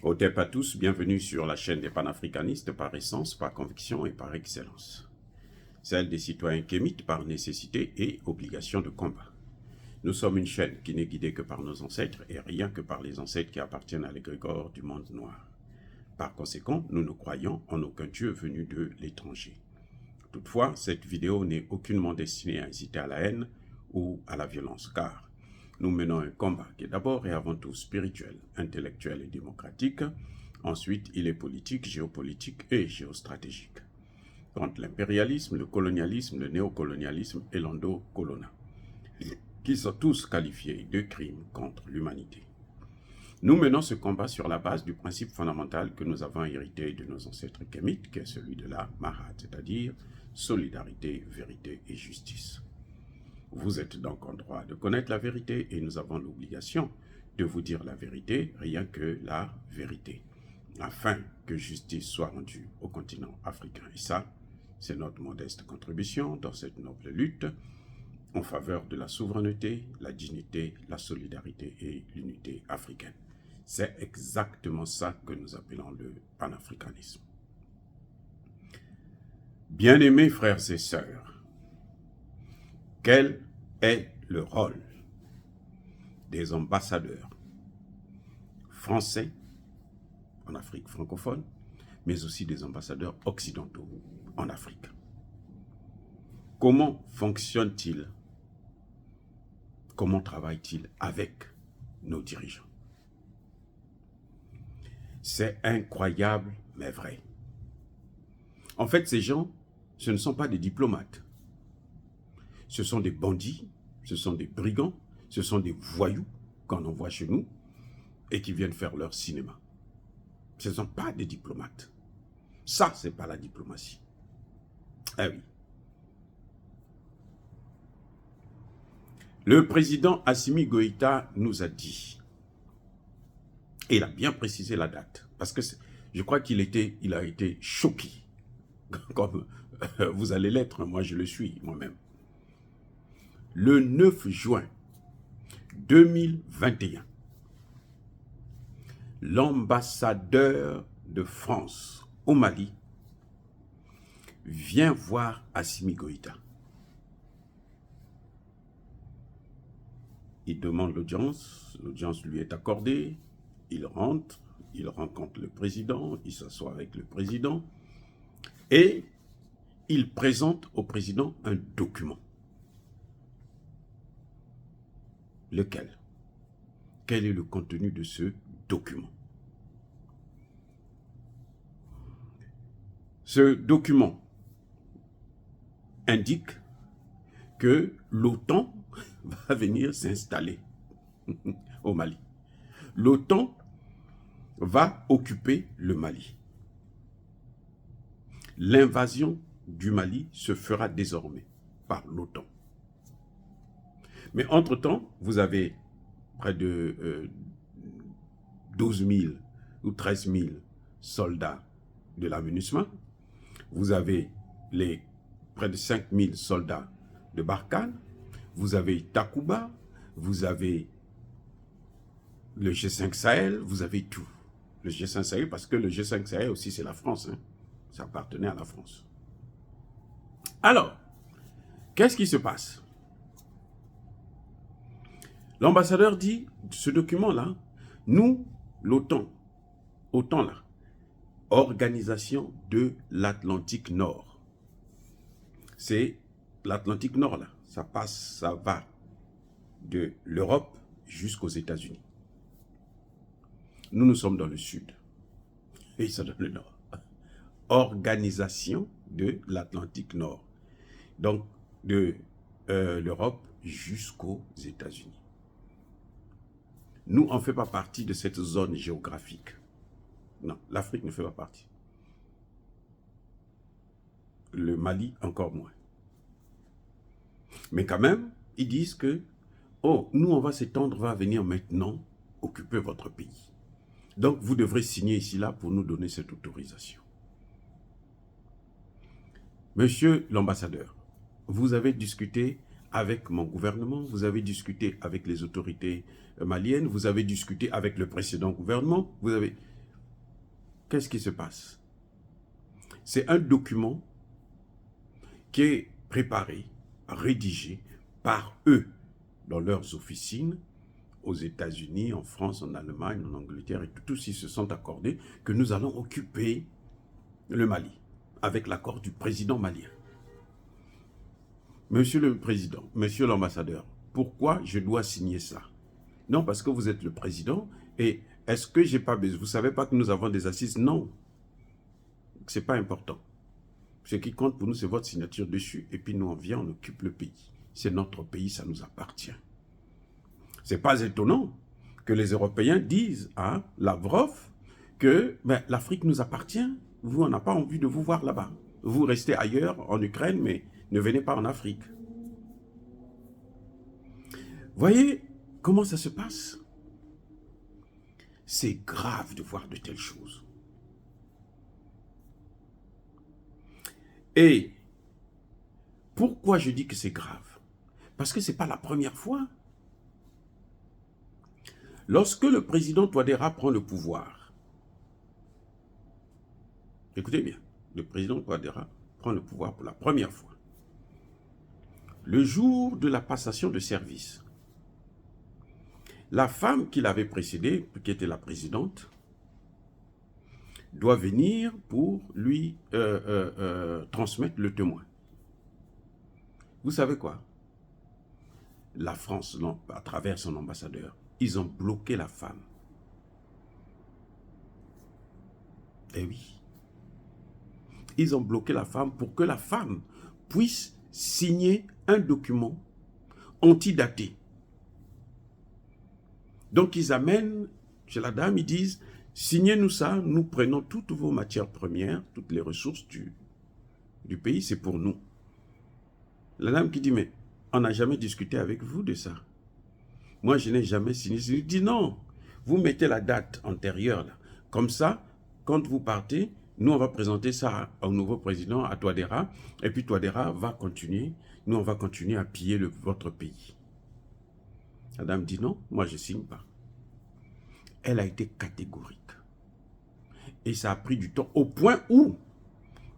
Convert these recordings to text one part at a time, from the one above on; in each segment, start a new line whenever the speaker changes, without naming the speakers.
Au TEP à tous, bienvenue sur la chaîne des panafricanistes par essence, par conviction et par excellence. Celle des citoyens kémites par nécessité et obligation de combat. Nous sommes une chaîne qui n'est guidée que par nos ancêtres et rien que par les ancêtres qui appartiennent à l'égrégore du monde noir. Par conséquent, nous ne croyons en aucun Dieu venu de l'étranger. Toutefois, cette vidéo n'est aucunement destinée à inciter à la haine ou à la violence, car nous menons un combat qui est d'abord et avant tout spirituel, intellectuel et démocratique. Ensuite, il est politique, géopolitique et géostratégique. Contre l'impérialisme, le colonialisme, le néocolonialisme et l'endocolona, qui sont tous qualifiés de crimes contre l'humanité. Nous menons ce combat sur la base du principe fondamental que nous avons hérité de nos ancêtres kémites, qui est celui de la Mahat, c'est-à-dire solidarité, vérité et justice. Vous êtes donc en droit de connaître la vérité et nous avons l'obligation de vous dire la vérité, rien que la vérité, afin que justice soit rendue au continent africain. Et ça, c'est notre modeste contribution dans cette noble lutte en faveur de la souveraineté, la dignité, la solidarité et l'unité africaine. C'est exactement ça que nous appelons le panafricanisme. Bien-aimés frères et sœurs, quel est le rôle des ambassadeurs français en Afrique francophone, mais aussi des ambassadeurs occidentaux en Afrique? Comment fonctionne-t-il? Comment travaille-t-il avec nos dirigeants? C'est incroyable, mais vrai. En fait, ces gens, ce ne sont pas des diplomates. Ce sont des bandits, ce sont des brigands, ce sont des voyous qu'on envoie chez nous et qui viennent faire leur cinéma. Ce ne sont pas des diplomates. Ça, ce n'est pas la diplomatie. Ah oui. Le président Assimi Goïta nous a dit, et il a bien précisé la date, parce que je crois qu'il a été choqué, comme vous allez l'être, moi je le suis moi-même. Le 9 juin 2021, l'ambassadeur de France au Mali vient voir Assimi Goïta. Il demande l'audience lui est accordée, il rentre, il rencontre le président, il s'assoit avec le président et il présente au président un document. Lequel? Quel est le contenu de ce document? Ce document indique que l'OTAN va venir s'installer au Mali. L'OTAN va occuper le Mali. L'invasion du Mali se fera désormais par l'OTAN. Mais entre-temps, vous avez près de 12 000 ou 13 000 soldats de la MINUSMA. Vous avez près de 5 000 soldats de Barkhane. Vous avez Takuba. Vous avez le G5 Sahel. Vous avez tout. Le G5 Sahel, parce que le G5 Sahel aussi, c'est la France. Hein. Ça appartenait à la France. Alors, qu'est-ce qui se passe? L'ambassadeur dit, ce document-là, nous, l'OTAN, là, Organisation de l'Atlantique Nord. C'est l'Atlantique Nord, là. Ça va de l'Europe jusqu'aux États-Unis. Nous sommes dans le sud. Et ils sont dans le nord. Organisation de l'Atlantique Nord. Donc, de l'Europe jusqu'aux États-Unis. Nous, on ne fait pas partie de cette zone géographique. Non, l'Afrique ne fait pas partie. Le Mali, encore moins. Mais quand même, ils disent que, oh, nous, on va s'étendre, on va venir maintenant occuper votre pays. Donc, vous devrez signer ici, là, pour nous donner cette autorisation. Monsieur l'ambassadeur, vous avez discuté avec mon gouvernement, vous avez discuté avec les autorités maliennes, vous avez discuté avec le précédent gouvernement, qu'est-ce qui se passe? C'est un document qui est préparé, rédigé par eux dans leurs officines, aux États-Unis, en France, en Allemagne, en Angleterre, et tous ils se sont accordés que nous allons occuper le Mali, avec l'accord du président malien. Monsieur le Président, Monsieur l'ambassadeur, pourquoi je dois signer ça? Non, parce que vous êtes le président, et est-ce que j'ai pas besoin? Vous savez pas que nous avons des assises? Non, c'est pas important. Ce qui compte pour nous, c'est votre signature dessus, et puis nous on vient, on occupe le pays. C'est notre pays, ça nous appartient. C'est pas étonnant que les Européens disent à Lavrov que l'Afrique nous appartient. Vous, on n'a pas envie de vous voir là-bas. Vous restez ailleurs, en Ukraine, mais ne venez pas en Afrique. Voyez comment ça se passe? C'est grave de voir de telles choses. Et pourquoi je dis que c'est grave? Parce que ce n'est pas la première fois. Lorsque le président Touadéra prend le pouvoir, écoutez bien, le président Touadéra prend le pouvoir pour la première fois. Le jour de la passation de service, la femme qui l'avait précédée, qui était la présidente, doit venir pour lui transmettre le témoin. Vous savez quoi? La France, à travers son ambassadeur, ils ont bloqué la femme. Eh oui. Ils ont bloqué la femme pour que la femme puisse signer un document antidaté. Donc ils amènent chez la dame, ils disent, signez-nous ça, nous prenons toutes vos matières premières, toutes les ressources du pays, c'est pour nous. La dame qui dit, mais on n'a jamais discuté avec vous de ça. Moi, je n'ai jamais signé. Je lui dis non, vous mettez la date antérieure là. Comme ça, quand vous partez, nous, on va présenter ça au nouveau président, à Touadéra, et puis Touadéra va continuer, nous, on va continuer à piller votre pays. La dame dit non, moi, je ne signe pas. Elle a été catégorique. Et ça a pris du temps, au point où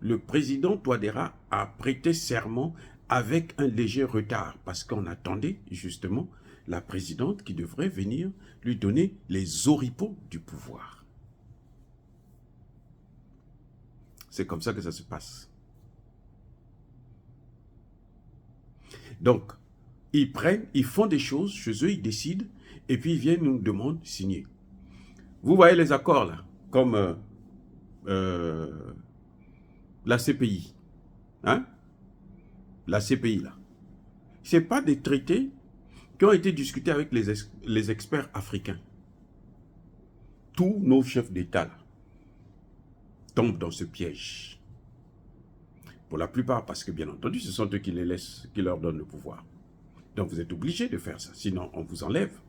le président Touadéra a prêté serment avec un léger retard, parce qu'on attendait justement la présidente qui devrait venir lui donner les oripeaux du pouvoir. C'est comme ça que ça se passe. Donc, ils prennent, ils font des choses chez eux, ils décident, et puis ils viennent nous demander de signer. Vous voyez les accords là, comme la CPI. Hein? La CPI là. Ce n'est pas des traités qui ont été discutés avec les experts africains. Tous nos chefs d'État tombent dans ce piège. Pour la plupart, parce que bien entendu, ce sont eux qui les laissent, qui leur donnent le pouvoir. Donc vous êtes obligés de faire ça, sinon on vous enlève.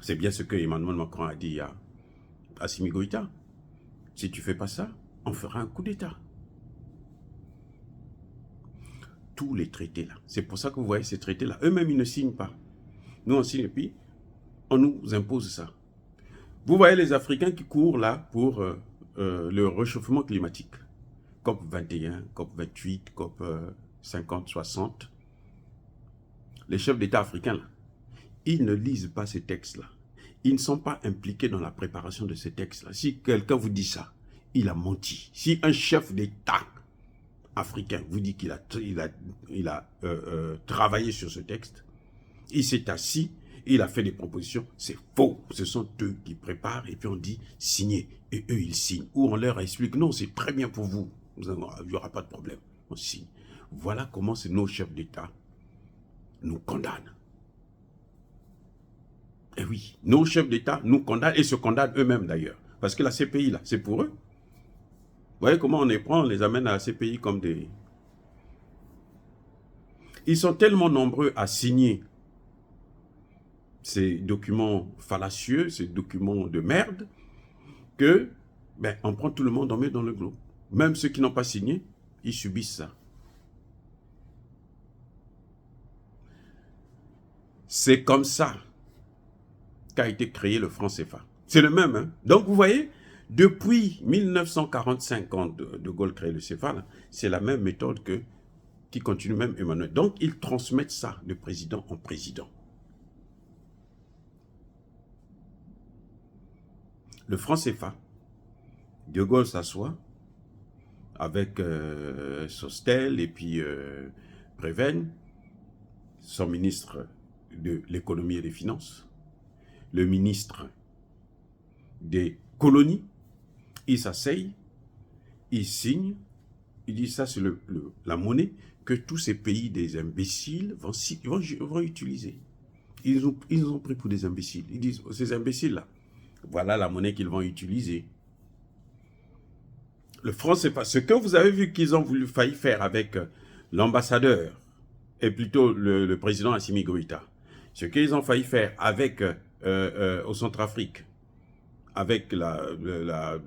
C'est bien ce que Emmanuel Macron a dit à Assimi Goïta. Si tu ne fais pas ça, on fera un coup d'État. Tous les traités là. C'est pour ça que vous voyez ces traités là. Eux-mêmes, ils ne signent pas. Nous, on signe et puis on nous impose ça. Vous voyez les Africains qui courent là pour le réchauffement climatique. COP 21, COP 28, COP 50, 60. Les chefs d'État africains là, ils ne lisent pas ces textes-là. Ils ne sont pas impliqués dans la préparation de ces textes-là. Si quelqu'un vous dit ça, il a menti. Si un chef d'État africain vous dit qu'il a travaillé sur ce texte, il s'est assis, il a fait des propositions, c'est faux. Ce sont eux qui préparent et puis on dit signer. Et eux, ils signent. Ou on leur explique, non, c'est très bien pour vous. Il n'y aura pas de problème. On signe. Voilà comment nos chefs d'État nous condamnent. Et oui, nos chefs d'État nous condamnent et se condamnent eux-mêmes d'ailleurs. Parce que la CPI, là, c'est pour eux. Vous voyez comment on les prend, on les amène à la CPI comme des... Ils sont tellement nombreux à signer ces documents fallacieux, ces documents de merde, que on prend tout le monde, on met dans le groupe. Même ceux qui n'ont pas signé, ils subissent ça. C'est comme ça qu'a été créé le franc CFA. C'est le même. Hein? Donc, vous voyez, depuis 1945, quand De Gaulle crée le CFA, c'est la même méthode qui continue même Emmanuel. Donc, ils transmettent ça de président en président. Le franc CFA, De Gaulle s'assoit avec Sostel et puis Préven, son ministre de l'économie et des finances, le ministre des colonies, il s'asseye, il signe, il dit ça c'est la monnaie que tous ces pays des imbéciles vont utiliser. Ils nous ont pris pour des imbéciles. Ils disent, ces imbéciles-là, voilà la monnaie qu'ils vont utiliser. Le franc, c'est pas ce que vous avez vu qu'ils ont failli faire avec l'ambassadeur, et plutôt le président Assimi Goïta. Ce qu'ils ont failli faire avec au Centrafrique, avec la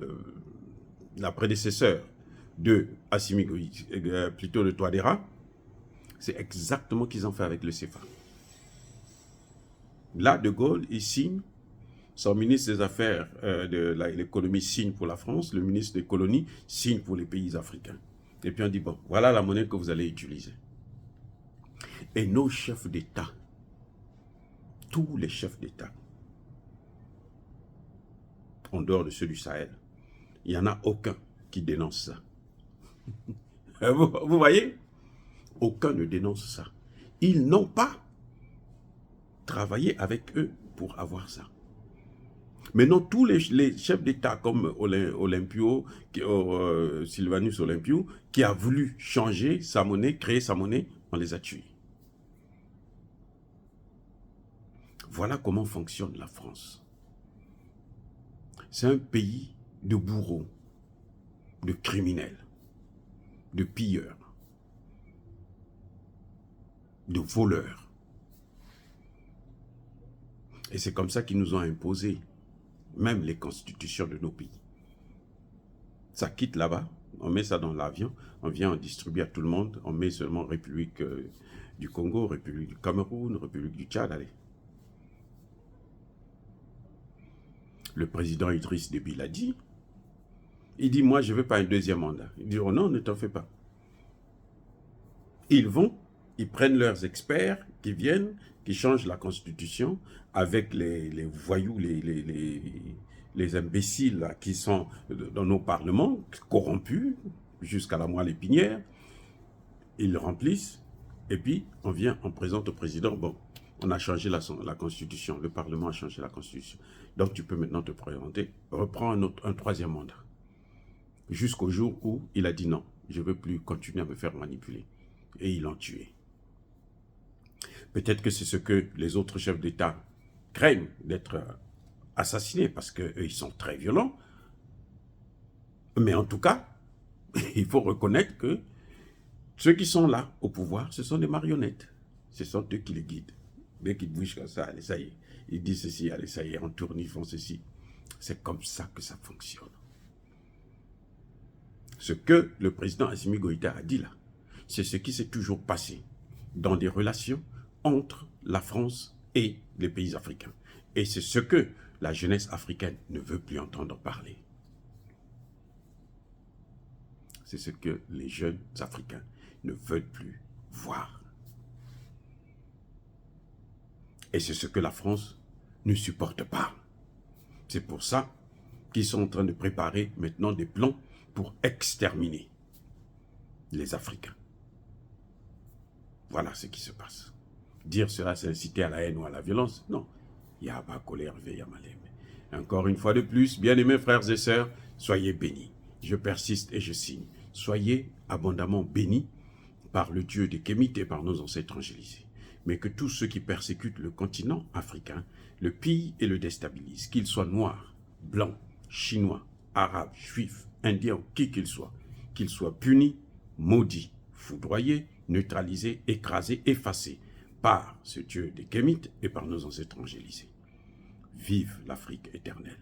prédécesseur de Assimi Goïta, plutôt de Touadéra, c'est exactement ce qu'ils ont fait avec le CFA. Là, De Gaulle, il signe, son ministre des Affaires de l'économie signe pour la France, le ministre des colonies signe pour les pays africains. Et puis on dit, bon, voilà la monnaie que vous allez utiliser. Et nos chefs d'État, tous les chefs d'État, en dehors de ceux du Sahel, il n'y en a aucun qui dénonce ça. Vous voyez? Aucun ne dénonce ça. Ils n'ont pas travaillé avec eux pour avoir ça. Maintenant, tous les chefs d'État comme Olympio, Sylvanus Olympio, qui a voulu changer sa monnaie, créer sa monnaie, on les a tués. Voilà comment fonctionne la France. C'est un pays de bourreaux, de criminels, de pilleurs, de voleurs. Et c'est comme ça qu'ils nous ont imposé même les constitutions de nos pays. Ça quitte là-bas, on met ça dans l'avion, on vient en distribuer à tout le monde, on met seulement République du Congo, République du Cameroun, République du Tchad, allez. Le président Idriss Déby l'a dit. Il dit, moi, je ne veux pas un deuxième mandat. Il dit, oh non, ne t'en fais pas. Ils vont, ils prennent leurs experts qui viennent, qui changent la constitution avec les voyous, les imbéciles là, qui sont dans nos parlements, corrompus jusqu'à la moelle épinière. Ils le remplissent et puis on vient, on présente au président, bon, on a changé la constitution, le parlement a changé la constitution. Donc tu peux maintenant te présenter, reprends un troisième mandat. Jusqu'au jour où il a dit non, je ne veux plus continuer à me faire manipuler. Et ils l'ont tué. Peut-être que c'est ce que les autres chefs d'État craignent d'être assassinés parce qu'eux, ils sont très violents. Mais en tout cas, il faut reconnaître que ceux qui sont là au pouvoir, ce sont des marionnettes. Ce sont eux qui les guident. Dès qu'ils bougent comme ça, allez, ça y est. Ils disent ceci, allez, ça y est, on tourne, ils font ceci. C'est comme ça que ça fonctionne. Ce que le président Assimi Goïta a dit là, c'est ce qui s'est toujours passé dans des relations entre la France et les pays africains. Et c'est ce que la jeunesse africaine ne veut plus entendre parler. C'est ce que les jeunes africains ne veulent plus voir. Et c'est ce que la France ne supporte pas. C'est pour ça qu'ils sont en train de préparer maintenant des plans pour exterminer les Africains. Voilà ce qui se passe. Dire cela, c'est inciter à la haine ou à la violence. Non. Yaba colère, veyamalem. Encore une fois de plus, bien-aimés frères et sœurs, soyez bénis. Je persiste et je signe. Soyez abondamment bénis par le Dieu des Kémites et par nos ancêtres angélisés. Mais que tous ceux qui persécutent le continent africain le pillent et le déstabilisent, qu'ils soient noirs, blancs, chinois, arabes, juifs, indiens, qui qu'ils soient punis, maudits, foudroyés, neutralisés, écrasés, effacés par ce Dieu des Kémites et par nos ancêtres angélisés. Vive l'Afrique éternelle.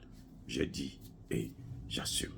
J'ai dit et j'assume.